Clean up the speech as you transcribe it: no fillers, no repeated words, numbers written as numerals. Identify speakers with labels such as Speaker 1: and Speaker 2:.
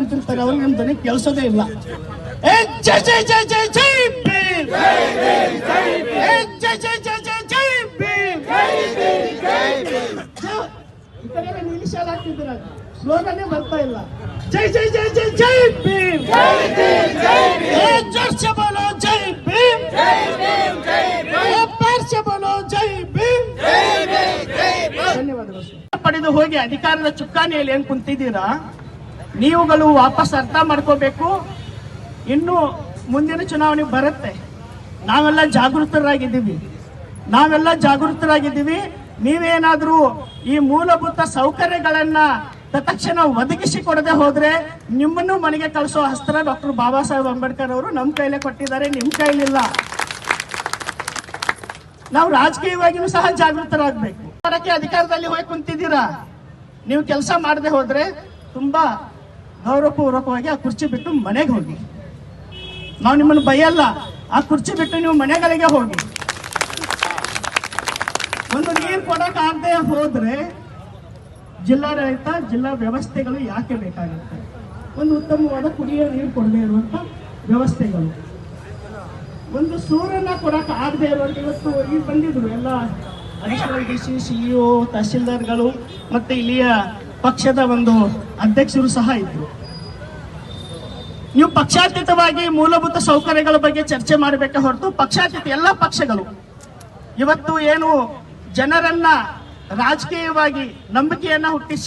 Speaker 1: ಕೂತಿರ್ತಾರೆ, ಅವ್ರಿಗೆ ನಮ್ಮ ಧ್ವನಿ ಕೇಳಿಸೋದೇ ಇಲ್ಲ. ಜೈ ಜೈ ಜೈ ಜೈ ಜೈ ಭೀಮ್, ಜೈ ಜೈ ಜೈ ಜೈ ಜೈ ಭೀಮ್. ಈ ಕಡೆ ನಿಲ್ಲಿಸಲ್ ಆಗ್ತಿದ್ದೀರ, ಸ್ಲೋಗನ್ನೇ ಬರ್ತಾ ಇಲ್ಲ. ಜೈ ಜೈ ಜೈ ಜೈ ಜೈ ಭೀಮ್, जोर से बोलो जय भीम, पैर से बोलो जय भीम. ಧನ್ಯವಾದಗಳು. ಪಡೆದು ಹೋಗಿ ಅಧಿಕಾರದ ಚುಕ್ಕಾಣಿಯಲ್ಲಿ ಏನ್ ಕುಂತಿದ್ದೀರಾ, ನೀವುಗಳು ವಾಪಸ್ ಅರ್ಥ ಮಾಡ್ಕೋಬೇಕು. ಇನ್ನು ಮುಂದಿನ ಚುನಾವಣೆ ಬರುತ್ತೆ, ನಾವೆಲ್ಲ ಜಾಗೃತರಾಗಿದ್ದೀವಿ. ನೀವೇನಾದ್ರೂ ಈ ಮೂಲಭೂತ ಸೌಕರ್ಯಗಳನ್ನ ತಕ್ಷಣ ಒದಗಿಸಿ ಕೊಡದೆ ಹೋದ್ರೆ ನಿಮ್ಮನ್ನು ಮನೆಗೆ ಕಳಿಸೋ ಅಸ್ತ್ರ ಡಾಕ್ಟರ್ ಬಾಬಾ ಸಾಹೇಬ್ ಅಂಬೇಡ್ಕರ್ ಅವರು ನಮ್ಮ ಕೈಲೇ ಕೊಟ್ಟಿದ್ದಾರೆ, ನಿಮ್ ಕೈಲಿಲ್ಲ. ನಾವು ರಾಜಕೀಯವಾಗಿಯೂ ಸಹ ಜಾಗೃತರಾಗಬೇಕು. ಅಧಿಕಾರದಲ್ಲಿ ಹೋಗಿ ಕುಂತಿದ್ದೀರಾ, ನೀವು ಕೆಲಸ ಮಾಡದೆ ಹೋದ್ರೆ ತುಂಬಾ ಗೌರವಪೂರ್ವಕವಾಗಿ ಆ ಕುರ್ಚಿ ಬಿಟ್ಟು ಮನೆಗೆ ಹೋಗಿ. ನಾವು ನಿಮ್ಮನ್ನು ಬೈಯಲ್ಲ, ಆ ಕುರ್ಚಿ ಬಿಟ್ಟು ನೀವು ಮನೆಗಳಿಗೆ ಹೋಗಿ. ಒಂದು ನೀರು ಕೊಡಕ್ ಆಗದೆ ಹೋದ್ರೆ ಜಿಲ್ಲಾಡಳಿತ, ಜಿಲ್ಲಾ ವ್ಯವಸ್ಥೆಗಳು ಯಾಕೆ ಬೇಕಾಗುತ್ತೆ? ಒಂದು ಉತ್ತಮವಾದ ಕುಡಿಯುವ ನೀರು ಕೊಡದೇ ಇರುವಂತ ವ್ಯವಸ್ಥೆಗಳು, ಒಂದು ಸೂರನ್ನ ಕೊಡಕ್ ಆಗದೆ ಇರುವಂತ. ಇವತ್ತು ಇಲ್ಲಿ ಬಂದಿದ್ರು ಎಲ್ಲ ಅಡಿಷನಲ್ ಡಿಸಿ, ಸಿಇಒ, ತಹಶೀಲ್ದಾರ್ಗಳು ಮತ್ತೆ ಇಲ್ಲಿಯ ಪಕ್ಷದ ಒಂದು ಅಧ್ಯಕ್ಷರು ಸಹ ಇದ್ರು. ನೀವು ಪಕ್ಷಾತೀತವಾಗಿ ಮೂಲಭೂತ ಸೌಕರ್ಯಗಳ ಬಗ್ಗೆ ಚರ್ಚೆ ಮಾಡಬೇಕೆ ಹೊರತು ಪಕ್ಷಾತೀತ ಎಲ್ಲ ಪಕ್ಷಗಳು ಇವತ್ತು ಏನು ಜನರನ್ನ ರಾಜಕೀಯವಾಗಿ ನಂಬಿಕೆಯನ್ನ ಹುಟ್ಟಿಸಿ